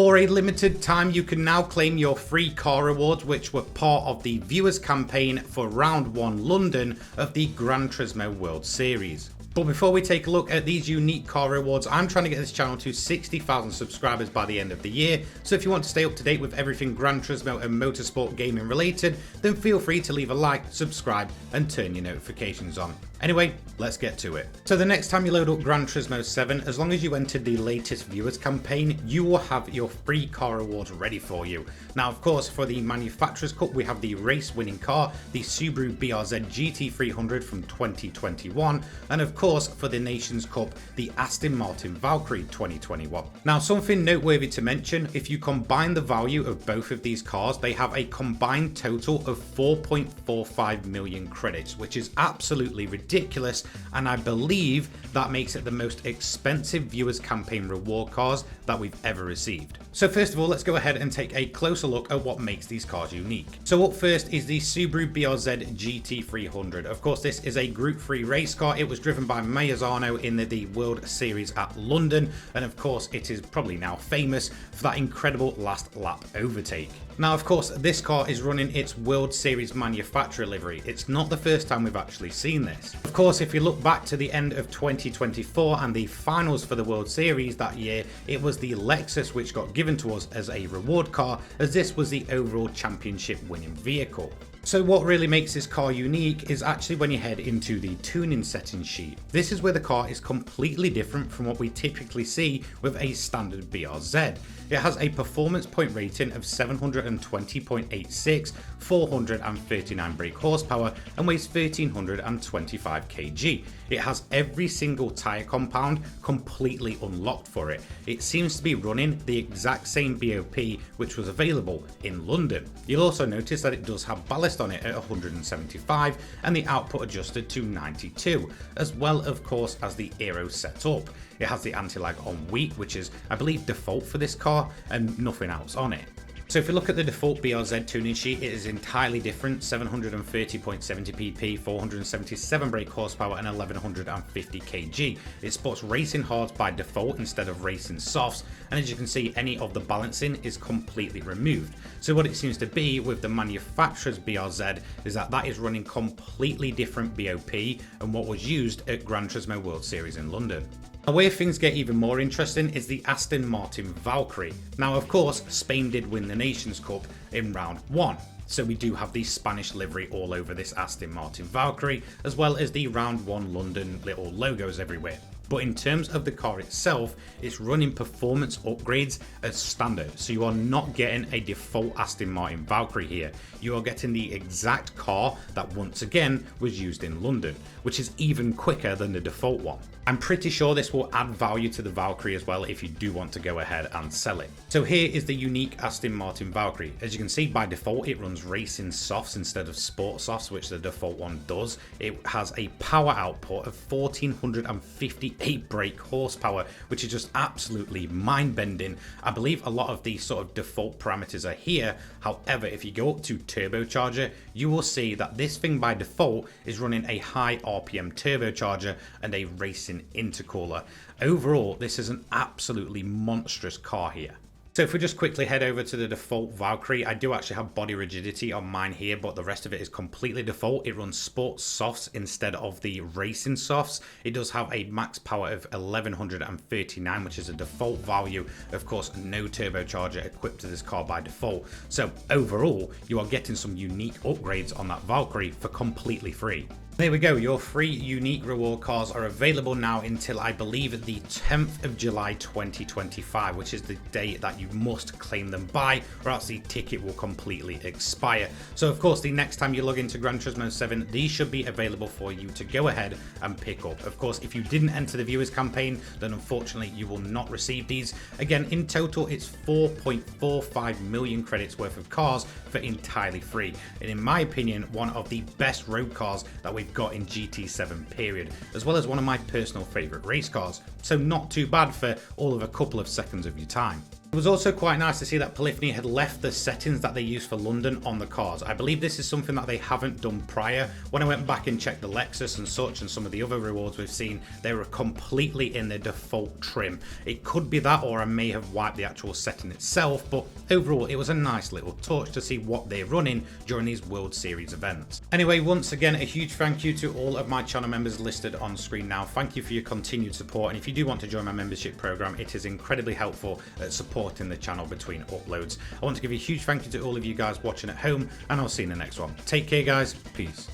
For a limited time, you can now claim your free car rewards, which were part of the viewers campaign for Round 1 London of the Gran Turismo World Series. But before we take a look at these unique car rewards, I'm trying to get this channel to 60,000 subscribers by the end of the year. So if you want to stay up to date with everything Gran Turismo and motorsport gaming related, then feel free to leave a like, subscribe, and turn your notifications on. Anyway, let's get to it. So the next time you load up Gran Turismo 7, as long as you entered the latest viewers campaign, you will have your free car rewards ready for you. Now, of course, for the Manufacturers Cup, we have the race winning car, the Subaru BRZ GT300 from 2021, and of course, for the Nations Cup, the Aston Martin Valkyrie 2021. Now, something noteworthy to mention, if you combine the value of both of these cars, they have a combined total of 4.45 million credits, which is absolutely ridiculous, and I believe that makes it the most expensive viewers campaign reward cars that we've ever received. So first of all, let's go ahead and take a closer look at what makes these cars unique. So up first is the Subaru BRZ GT300. Of course, this is a Group 3 race car. It was driven by Marzano in the World Series at London, and of course it is probably now famous for that incredible last lap overtake. Now, of course, this car is running its World Series manufacturer livery. It's not the first time we've actually seen this. Of course, if you look back to the end of 2024 and the finals for the World Series that year, it was the Lexus which got given to us as a reward car, as this was the overall championship winning vehicle. So what really makes this car unique is actually when you head into the tuning settings sheet. This is where the car is completely different from what we typically see with a standard BRZ. It has a performance point rating of 720.86, 439 brake horsepower, and weighs 1325 kg. It has every single tyre compound completely unlocked for it. It seems to be running the exact same BOP which was available in London. You'll also notice that it does have ballast on it at 175 and the output adjusted to 92, as well of course as the aero set up. It has the anti-lag on weak, which is I believe default for this car, and nothing else on it. So if you look at the default BRZ tuning sheet, it is entirely different: 730.70 pp, 477 brake horsepower, and 1150 kg. It sports racing hards by default instead of racing softs, and as you can see, any of the balancing is completely removed. So what it seems to be with the manufacturer's BRZ is that is running completely different BOP and what was used at Gran Turismo World Series in London. Now, where things get even more interesting is the Aston Martin Valkyrie. Now, of course, Spain did win the Nations Cup in round 1. So we do have the Spanish livery all over this Aston Martin Valkyrie, as well as the round 1 London little logos everywhere. But in terms of the car itself, it's running performance upgrades as standard. So you are not getting a default Aston Martin Valkyrie here. You are getting the exact car that once again was used in London, which is even quicker than the default one. I'm pretty sure this will add value to the Valkyrie as well if you do want to go ahead and sell it. So here is the unique Aston Martin Valkyrie. As you can see, by default it runs racing softs instead of sport softs, which the default one does. It has a power output of 1458 brake horsepower, which is just absolutely mind-bending. I believe a lot of these sort of default parameters are here. However, if you go up to turbocharger, you will see that this thing by default is running a high RPM turbocharger and a racing intercooler. Overall, this is an absolutely monstrous car here. So if we just quickly head over to the default Valkyrie, I do actually have body rigidity on mine here, but the rest of it is completely default. It runs sports softs instead of the racing softs. It does have a max power of 1139, which is a default value. Of course, no turbocharger equipped to this car by default. So overall, you are getting some unique upgrades on that Valkyrie for completely free. There we go, your free unique reward cars are available now until I believe the 10th of July 2025, which is the date that you must claim them by, or else the ticket will completely expire. So of course, the next time you log into Gran Turismo 7, these should be available for you to go ahead and pick up. Of course, if you didn't enter the viewers campaign, then unfortunately you will not receive these. Again, in total, it's 4.45 million credits worth of cars for entirely free. And in my opinion, one of the best road cars that we've got in GT7 period, as well as one of my personal favourite race cars. So not too bad for all of a couple of seconds of your time. It was also quite nice to see that Polyphony had left the settings that they use for London on the cars. I believe this is something that they haven't done prior. When I went back and checked the Lexus and such and some of the other rewards we've seen, they were completely in their default trim. It could be that, or I may have wiped the actual setting itself, but overall it was a nice little touch to see what they're running during these World Series events. Anyway, once again, a huge thank you to all of my channel members listed on screen now. Thank you for your continued support, and if you do want to join my membership program, it is incredibly helpful at supporting the channel between uploads. I want to give a huge thank you to all of you guys watching at home, and I'll see you in the next one. Take care guys, peace.